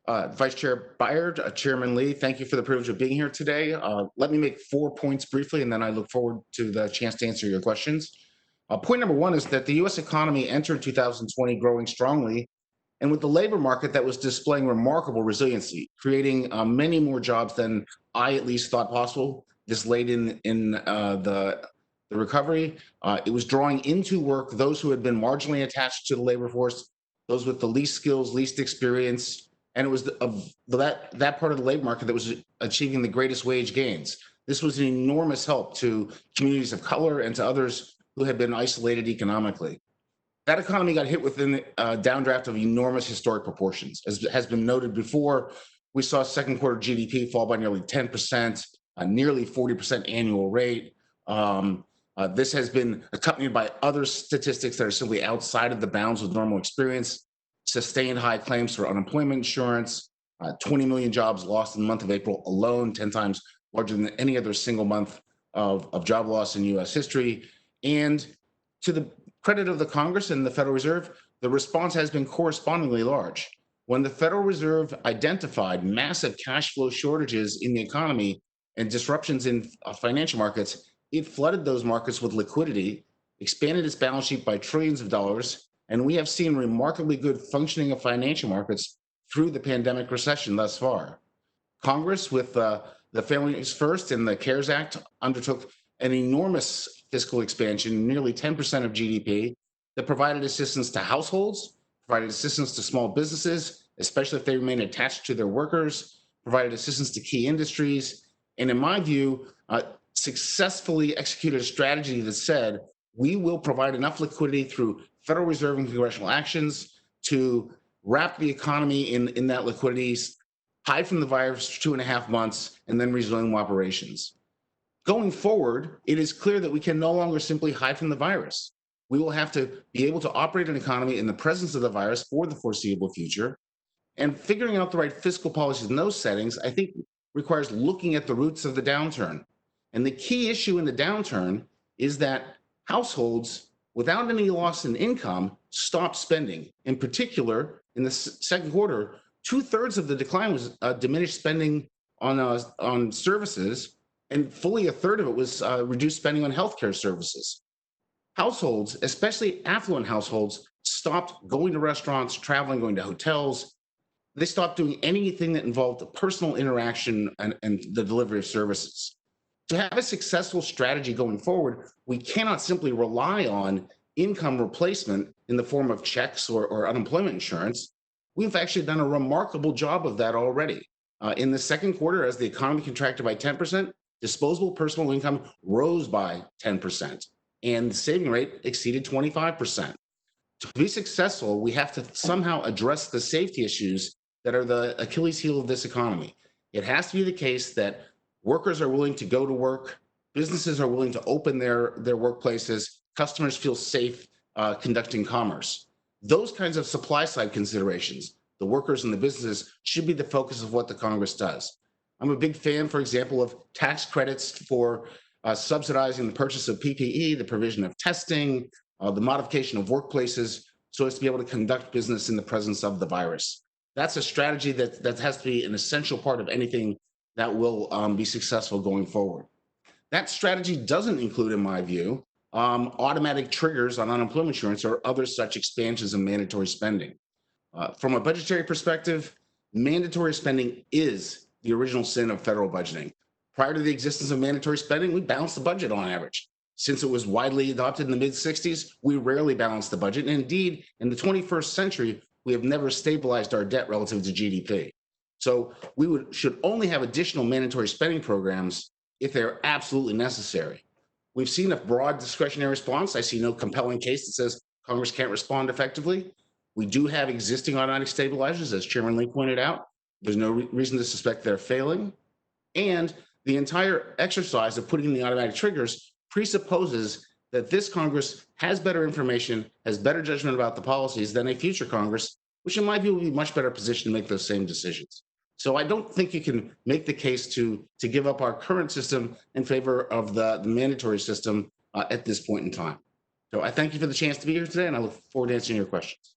Vice Chair Byard, Chairman Lee, thank you for the privilege of being here today. Let me make 4 points briefly, and then I look forward to the chance to answer your questions. Point number one is that the U.S. economy entered 2020 growing strongly, and with the labor market that was displaying remarkable resiliency, creating many more jobs than I at least thought possible this late in the recovery. It was drawing into work those who had been marginally attached to the labor force, those with the least skills, least experience, and it was that part of the labor market that was achieving the greatest wage gains. This was an enormous help to communities of color and to others who had been isolated economically. That economy got hit within a downdraft of enormous historic proportions. As has been noted before, we saw second quarter GDP fall by nearly 10%, a nearly 40% annual rate. This has been accompanied by other statistics that are simply outside of the bounds of normal experience. Sustained high claims for unemployment insurance, 20 million jobs lost in the month of April alone, 10 times larger than any other single month of job loss in US history. And to the credit of the Congress and the Federal Reserve, the response has been correspondingly large. When the Federal Reserve identified massive cash flow shortages in the economy and disruptions in financial markets, it flooded those markets with liquidity, expanded its balance sheet by trillions of dollars, and we have seen remarkably good functioning of financial markets through the pandemic recession thus far. Congress, with the Families First and the CARES Act, undertook an enormous fiscal expansion, nearly 10% of GDP, that provided assistance to households, provided assistance to small businesses, especially if they remain attached to their workers, provided assistance to key industries, and in my view, successfully executed a strategy that said, we will provide enough liquidity through Federal Reserve and congressional actions to wrap the economy in that liquidity, hide from the virus for 2.5 months, and then resume operations. Going forward, it is clear that we can no longer simply hide from the virus. We will have to be able to operate an economy in the presence of the virus for the foreseeable future. And figuring out the right fiscal policies in those settings, I think, requires looking at the roots of the downturn. And the key issue in the downturn is that households without any loss in income stopped spending. In particular, in the second quarter, 2/3 of the decline was diminished spending on services, and fully a third of it was reduced spending on healthcare services. Households, especially affluent households, stopped going to restaurants, traveling, going to hotels. They stopped doing anything that involved personal interaction and the delivery of services. To have a successful strategy going forward, we cannot simply rely on income replacement in the form of checks or unemployment insurance. We've actually done a remarkable job of that already. In the second quarter, as the economy contracted by 10%, disposable personal income rose by 10%, and the saving rate exceeded 25%. To be successful, we have to somehow address the safety issues that are the Achilles heel of this economy. It has to be the case that workers are willing to go to work, businesses are willing to open their workplaces, customers feel safe conducting commerce. Those kinds of supply side considerations, the workers and the businesses, should be the focus of what the Congress does. I'm a big fan, for example, of tax credits for subsidizing the purchase of PPE, the provision of testing, the modification of workplaces, so as to be able to conduct business in the presence of the virus. That's a strategy that has to be an essential part of anything that will be successful going forward. That strategy doesn't include, in my view, automatic triggers on unemployment insurance or other such expansions of mandatory spending. From a budgetary perspective, mandatory spending is the original sin of federal budgeting. Prior to the existence of mandatory spending, we balanced the budget on average. Since it was widely adopted in the mid-60s, we rarely balanced the budget. And indeed, in the 21st century, we have never stabilized our debt relative to GDP. So we should only have additional mandatory spending programs if they're absolutely necessary. We've seen a broad discretionary response. I see no compelling case that says Congress can't respond effectively. We do have existing automatic stabilizers, as Chairman Lee pointed out. There's no reason to suspect they're failing. And the entire exercise of putting in the automatic triggers presupposes that this Congress has better information, has better judgment about the policies than a future Congress, which in my view will be much better positioned to make those same decisions. So I don't think you can make the case to give up our current system in favor of the mandatory system at this point in time. So I thank you for the chance to be here today, and I look forward to answering your questions.